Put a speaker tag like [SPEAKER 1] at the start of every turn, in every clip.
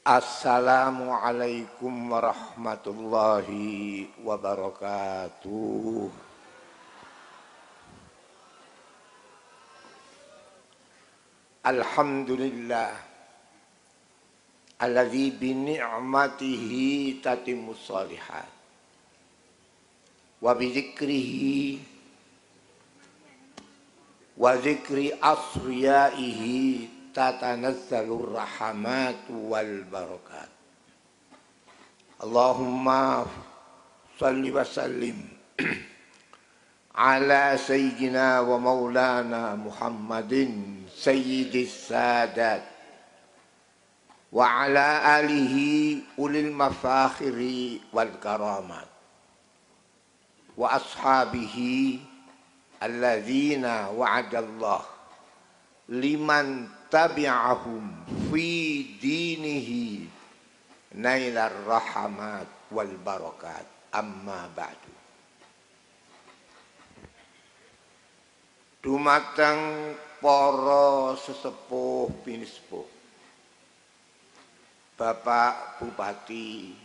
[SPEAKER 1] Assalamualaikum warahmatullahi wabarakatuh. Alhamdulillah alladzi bi ni'matihi tatimmus shalihat wa bi dzikrihi wa dzikri asriyaihi tatanazzalur rahmatu wal barakat. Allahumma salli wa sallim ala sayyidina wa maulana Muhammadin sayyidis sadat wa ala alihi ulil mafakhiri wal karamat wa ashabihi alladzina wa'adallah liman tabi'ahum fi dinihi nailar rahmat wal barakat. Amma ba'du. Dumateng para sesepuh pinispuh, Bapak Bupati,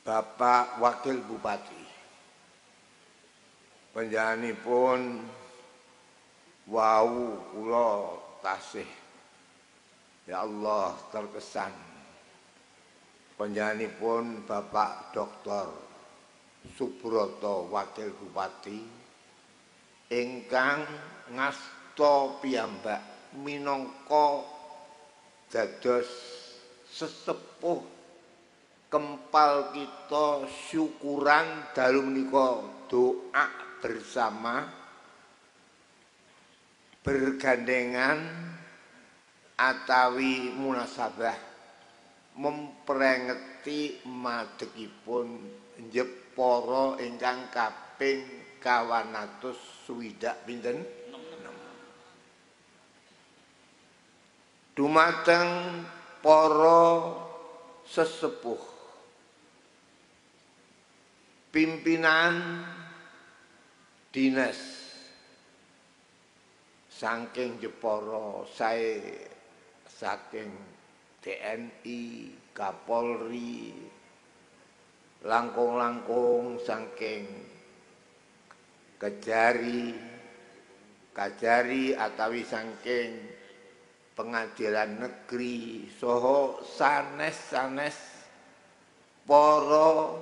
[SPEAKER 1] Bapak Wakil Bupati, panjenenganipun wau kula tasih ya Allah terkesan panjenenganipun Bapak Dr. Subroto Wakil Bupati ingkang ngasta piyambak minangka dados sesepuh kempal kita syukuran dalu menika doa bersama bergandengan atawi munasabah memperengeti madegipun Jepara ingkang kaping 260 pinten dumateng para sesepuh pimpinan dinas saking Jepara, sae saking TNI, Kapolri, langkung-langkung saking Kajari atawi saking Pengadilan Negeri saha sanes-sanes para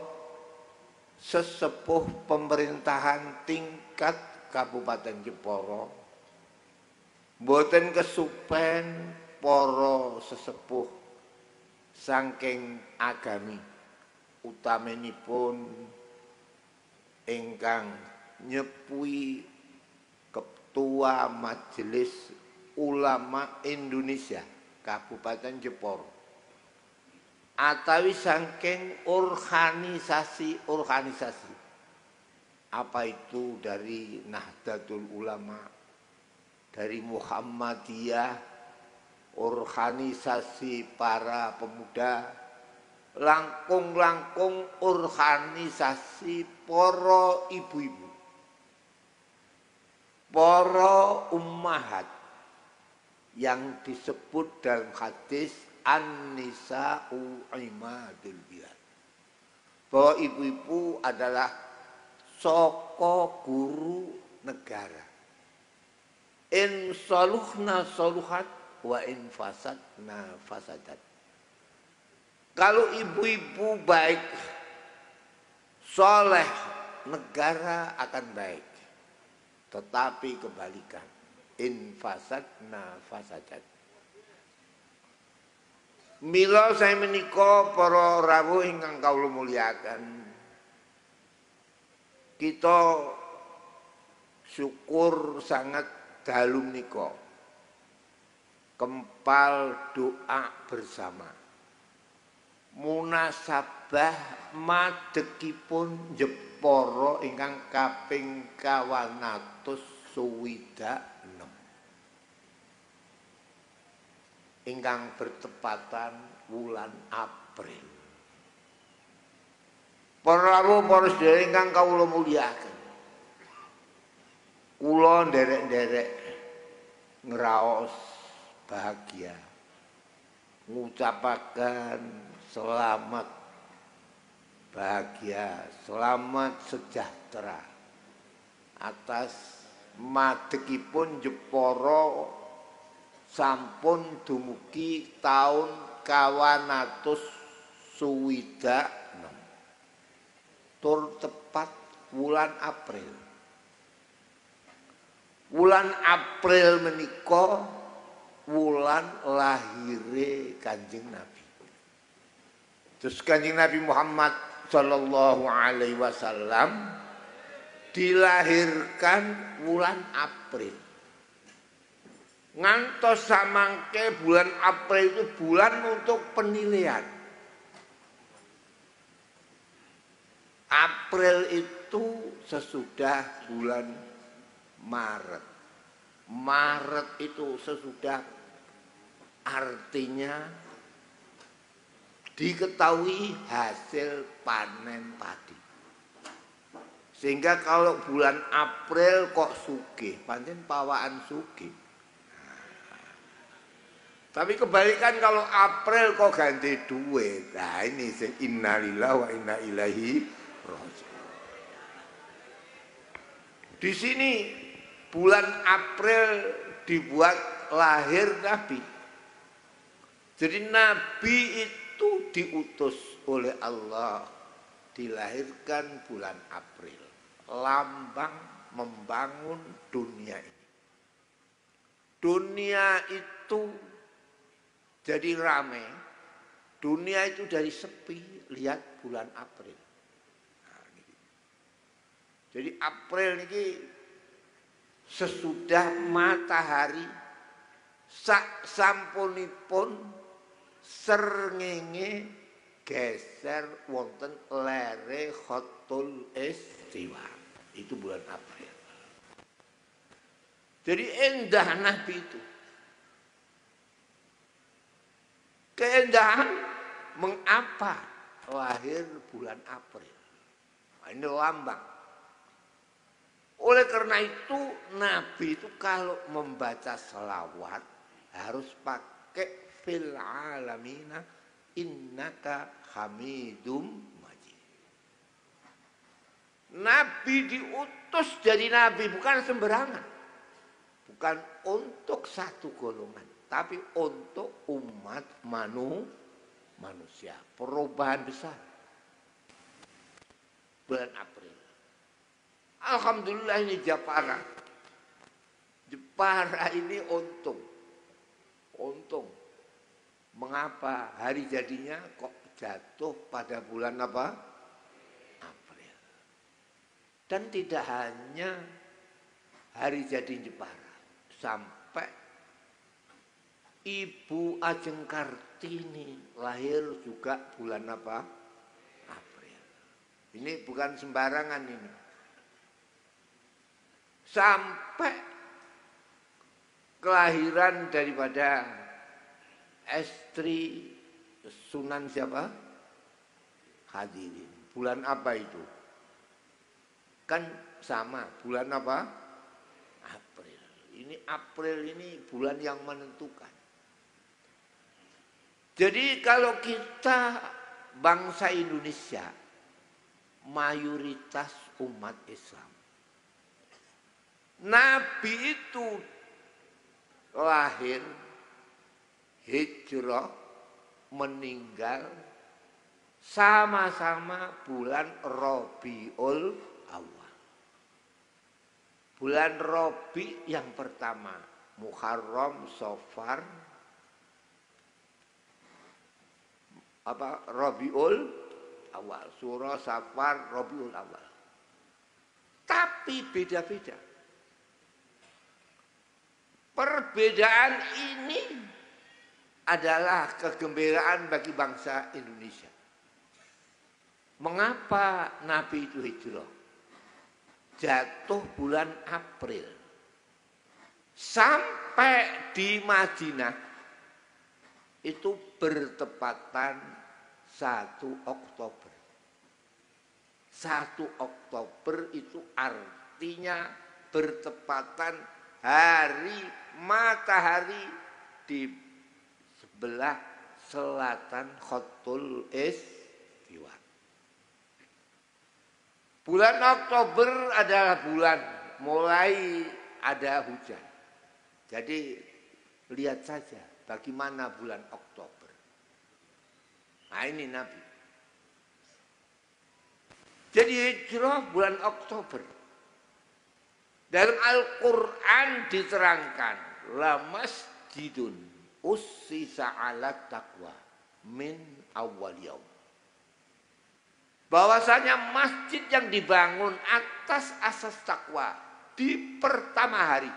[SPEAKER 1] sesepuh pemerintahan tingkat Kabupaten Jepara. Mboten kesupen para sesepuh saking agami utaminipun ingkang nyepuhi Ketua Majelis Ulama Indonesia Kabupaten Jepara atawi saking organisasi apa itu dari Nahdlatul Ulama, dari Muhammadiyah, organisasi para pemuda, langkung-langkung organisasi para ibu-ibu, para ummahat yang disebut dalam hadis An-Nisa'u Imadul Bilad, bahwa ibu-ibu adalah soko guru negara. In saluhna saluhat wa in fasadna fasadat. Kalau ibu-ibu baik, soleh, negara akan baik. Tetapi kebalikan, in fasadna fasadat. Mila saya menika para rawuh ingkang kawula muliakan, kita syukur sangat dalu menika kempal doa bersama munasabah madegipun Jepara ingkang kaping 266 ingkang bertepatan wulan April. Para rawuh para sedherek ingkang kawula mulyakaken, kula nderek-nderek ngraos bahagia ngucapaken selamat bahagia, selamat sejahtera atas madegipun Jepara sampun dumugi taun 226 tur tepat wulan April. Wulan April menika wulan lahire Kanjeng Nabi. Terus Kanjeng Nabi Muhammad sallallahu alaihi wasallam dilahirkan bulan April. Ngantos samangke bulan April itu bulan untuk penilaian. April itu sesudah bulan Maret. Maret itu sesudah, artinya diketahui hasil panen padi. Sehingga kalau bulan April kok sugih, pancen pawaan sugih. Tapi kebalikan kalau April kok ganti duit. Nah ini innalillahi wa inna ilaihi raji'un. Di sini bulan April dibuat lahir Nabi. Jadi Nabi itu diutus oleh Allah, dilahirkan bulan April, lambang membangun dunia ini. Dunia itu jadi rame, dunia itu dari sepi, lihat bulan April. Nah, jadi April ini sesudah matahari sak sampunipun srengenge geser wonten lere Khatul Istiwa. Itu bulan April. Jadi endah Nabi itu. Keindahan mengapa lahir bulan April. Nah, ini lambang. Oleh karena itu Nabi itu kalau membaca selawat harus pakai fil alamina innaka hamidum majid. Nabi diutus jadi nabi bukan sembarangan. Bukan untuk satu golongan, tapi untuk umat manusia. Perubahan besar. Bulan April. Alhamdulillah ini Jepara. Jepara ini untung. Untung. Mengapa hari jadinya kok jatuh pada bulan apa? April. Dan tidak hanya hari jadi Jepara. Sampai Ibu Ajeng Kartini lahir juga bulan apa? April. Ini bukan sembarangan ini. Sampai kelahiran daripada istri Sunan siapa? Hadirin. Bulan apa itu? Kan sama, bulan apa? April. Ini April ini bulan yang menentukan. Jadi kalau kita bangsa Indonesia mayoritas umat Islam. Nabi itu lahir, hijrah, meninggal sama-sama bulan Rabiul Awal. Bulan Rabi yang pertama, Muharram, Safar, Rabiul Awal, Surah, Safar, Rabiul Awal. Tapi beda-beda. Perbedaan ini adalah kegembiraan bagi bangsa Indonesia. Mengapa Nabi itu hijrah? Jatuh bulan April. Sampai di Madinah itu bertepatan 1 Oktober. 1 Oktober itu artinya bertepatan hari matahari di sebelah selatan Khatul Istiwa. Bulan Oktober adalah bulan mulai ada hujan. Jadi lihat saja bagaimana bulan Oktober. Nah ini Nabi. Jadi hijrah bulan Oktober. Dalam Al-Quran diterangkan, la masjidun ussisa ala taqwa min awwal yaum. Bahwasanya masjid yang dibangun atas asas takwa di pertama hari.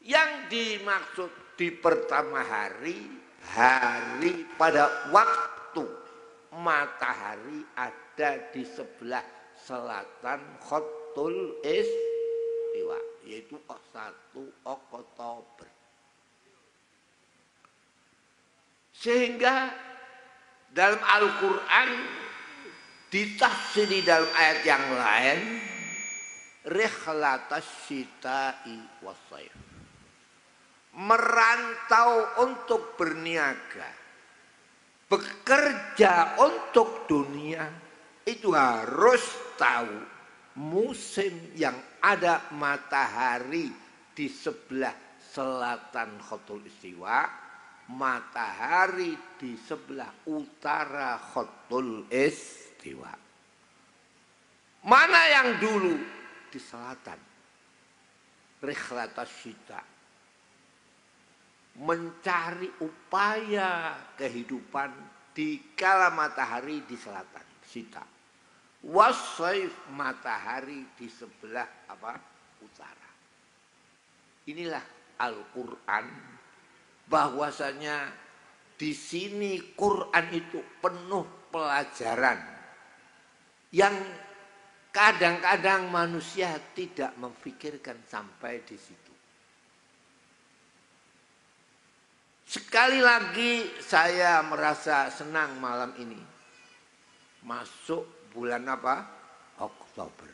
[SPEAKER 1] Yang dimaksud di pertama hari, hari pada waktu matahari ada di sebelah selatan Khatul Istiwa, yaitu 1 Oktober. Sehingga dalam Al-Quran ditafsiri dalam ayat yang lain, rihlatas syita'i wassaif, merantau untuk berniaga, bekerja untuk dunia, itu harus tahu musim yang ada matahari di sebelah selatan Khatul Istiwa, matahari di sebelah utara Khatul Istiwa. Mana yang dulu? Di selatan. Rihlatas syita, mencari upaya kehidupan di kala matahari di selatan, syita. Wassaif, matahari di sebelah apa? Utara. Inilah Al-Quran, bahwasanya di sini Quran itu penuh pelajaran yang kadang-kadang manusia tidak memikirkan sampai di situ. Sekali lagi saya merasa senang malam ini masuk bulan apa? Oktober.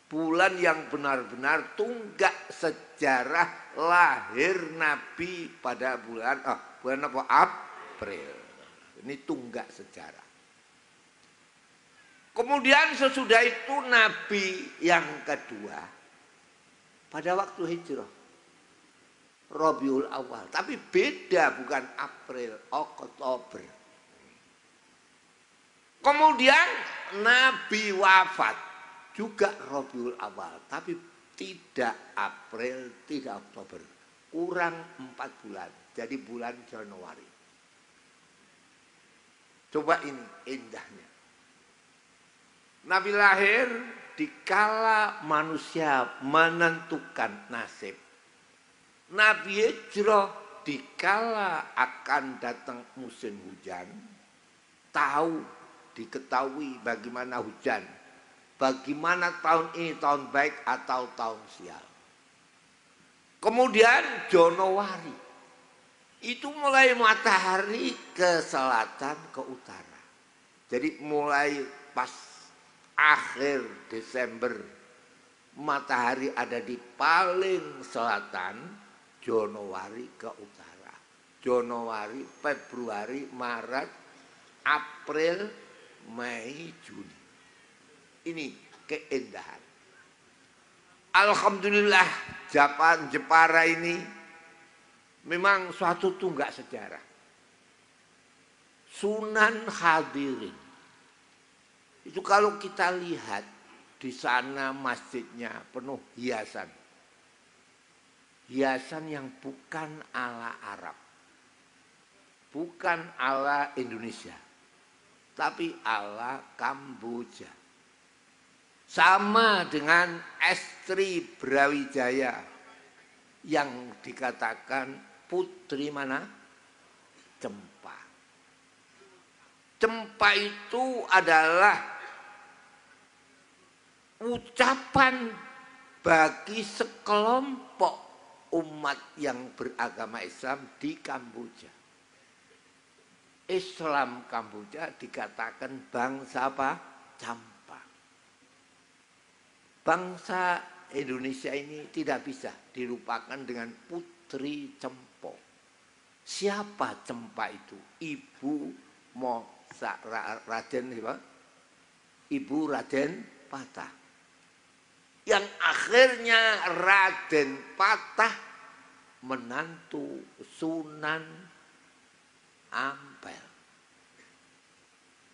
[SPEAKER 1] Bulan yang benar-benar tunggak sejarah lahir Nabi pada bulan apa? April. Ini tunggak sejarah. Kemudian sesudah itu Nabi yang kedua pada waktu hijrah Rabiul Awal, tapi beda, bukan April, Oktober. Kemudian Nabi wafat juga Rabiul Awal, tapi tidak April, tidak Oktober, kurang 4 bulan, jadi bulan Januari. Coba ini indahnya. Nabi lahir dikala manusia menentukan nasib. Nabi hijrah dikala akan datang musim hujan, tahu, diketahui bagaimana hujan, bagaimana tahun ini tahun baik atau tahun sial. Kemudian Januari itu mulai matahari ke selatan ke utara. Jadi mulai pas akhir Desember matahari ada di paling selatan, Januari ke utara. Januari, Februari, Maret, April, Mei, Juni. Ini keindahan. Alhamdulillah Jepara ini memang suatu tunggak sejarah. Sunan Hadirin. Itu kalau kita lihat di sana masjidnya penuh hiasan. Hiasan yang bukan ala Arab. Bukan ala Indonesia. Tapi ala Kamboja. Sama dengan Estri Brawijaya yang dikatakan putri mana? Cempa. Cempa itu adalah ucapan bagi sekelompok umat yang beragama Islam di Kamboja. Islam Kamboja dikatakan bangsa apa? Campa. Bangsa Indonesia ini tidak bisa dilupakan dengan Putri Cempo. Siapa Cempa itu? Ibu Raden apa? Ibu Raden Patah. Yang akhirnya Raden Patah menantu Sunan Ampel.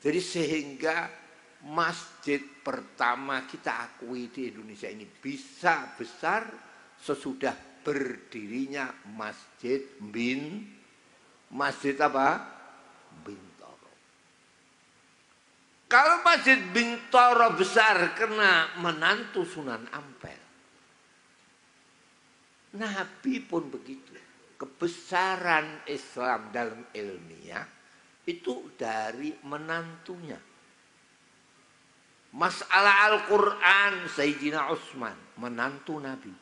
[SPEAKER 1] Jadi sehingga masjid pertama kita akui di Indonesia ini bisa besar sesudah berdirinya Masjid apa? Bintoro. Kalau Masjid Bintoro besar kena menantu Sunan Ampel. Nabi pun begitu. Kebesaran Islam dalam ilmiah itu dari menantunya. Masalah Al-Quran Sayyidina Utsman, menantu Nabi.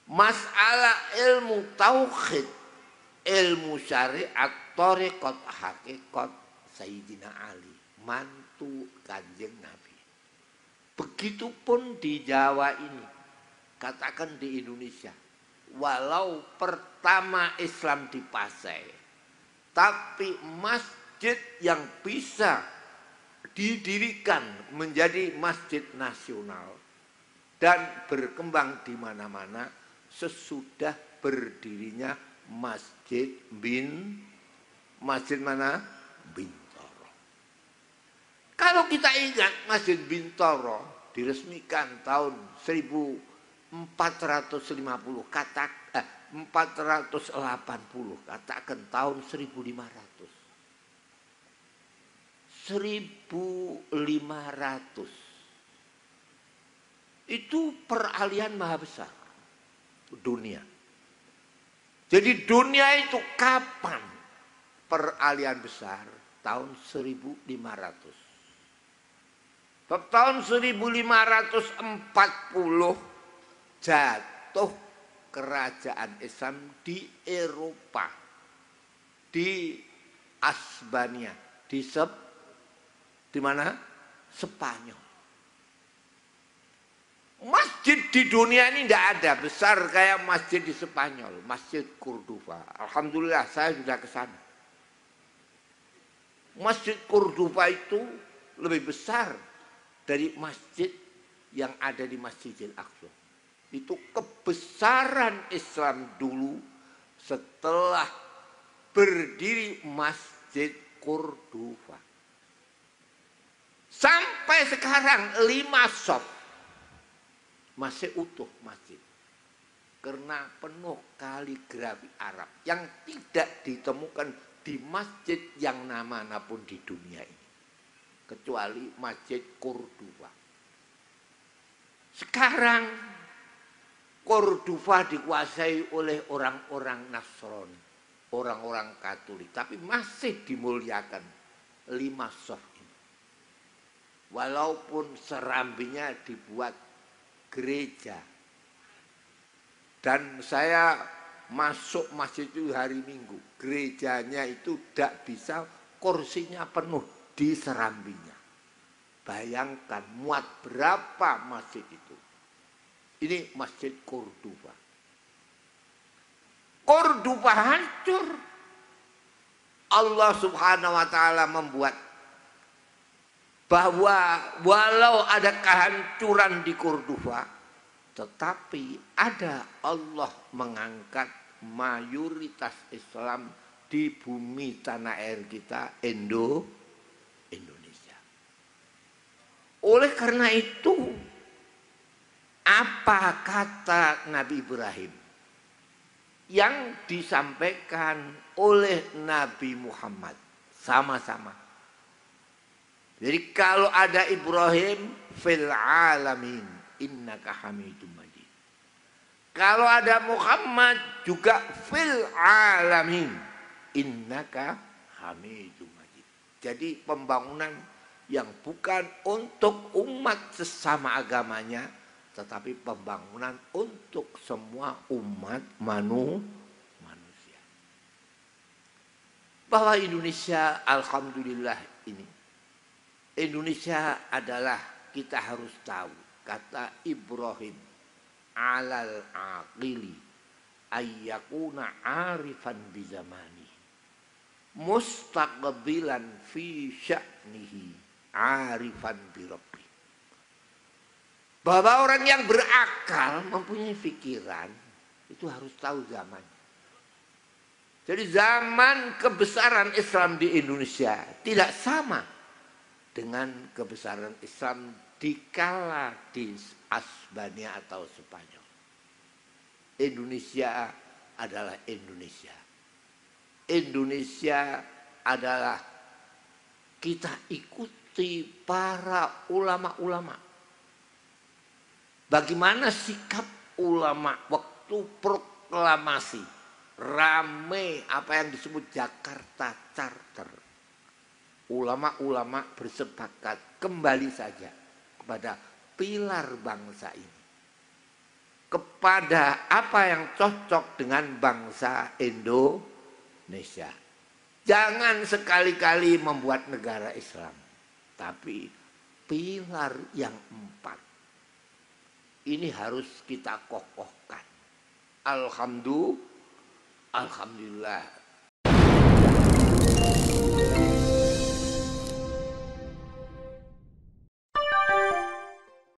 [SPEAKER 1] Masalah ilmu tauhid, ilmu syariat, thariqat hakikat Sayyidina Ali, mantu Kanjeng Nabi. Begitupun di Jawa ini, katakan di Indonesia, walau pertama Islam di Pasai, tapi masjid yang bisa didirikan menjadi masjid nasional dan berkembang di mana-mana sesudah berdirinya Masjid mana? Bintoro. Kalau kita ingat Masjid Bintoro diresmikan tahun 1450, 480, katakan tahun 1500. 1500 itu peralihan maha besar dunia. Jadi dunia itu kapan peralihan besar? Tahun 1500. Tahun 1540 jatuh kerajaan Islam di Eropa, di Asbania, di mana? Spanyol. Masjid di dunia ini tidak ada besar kayak masjid di Spanyol, Masjid Cordoba. Alhamdulillah saya sudah ke sana. Masjid Cordoba itu lebih besar dari masjid yang ada di Masjidil Aqsa. Itu kebesaran Islam dulu setelah berdiri Masjid Cordoba. Sampai sekarang 5 shop masih utuh masjid. Karena penuh kaligrafi Arab yang tidak ditemukan di masjid yang manapun di dunia ini. Kecuali Masjid Cordoba. Sekarang Cordoba dikuasai oleh orang-orang Nasrani, orang-orang Katolik, tapi masih dimuliakan 5 shop ini. Walaupun serambinya dibuat gereja. Dan saya masuk masjid itu hari Minggu. Gerejanya itu tidak bisa, kursinya penuh di serambinya. Bayangkan muat berapa masjid itu. Ini Masjid Cordoba. Cordoba hancur. Allah Subhanahu wa ta'ala membuat bahwa walau ada kehancuran di Cordoba, tetapi ada Allah mengangkat mayoritas Islam di bumi tanah air kita Indonesia. Oleh karena itu, apa kata Nabi Ibrahim yang disampaikan oleh Nabi Muhammad sama-sama? Jadi kalau ada Ibrahim fil alamin innaka hamidum majid. Kalau ada Muhammad juga fil alamin innaka hamidum majid. Jadi pembangunan yang bukan untuk umat sesama agamanya, tetapi pembangunan untuk semua umat manusia. Bahwa Indonesia alhamdulillah ini, Indonesia adalah, kita harus tahu, kata Ibrahim, alal aqili ayyakuna arifan bi zamani mustaqbilan fi sya'nihi arifan bi rabbi. Bahwa orang yang berakal mempunyai pikiran itu harus tahu zaman. Jadi zaman kebesaran Islam di Indonesia tidak sama dengan kebesaran Islam dikala di Asbania atau Spanyol. Indonesia adalah Indonesia. Indonesia adalah kita ikuti para ulama-ulama. Bagaimana sikap ulama waktu proklamasi rame apa yang disebut Jakarta Charter. Ulama-ulama bersepakat kembali saja kepada pilar bangsa ini, kepada apa yang cocok dengan bangsa Indonesia. Jangan sekali-kali membuat negara Islam, tapi pilar yang 4 ini harus kita kokohkan. Alhamdulillah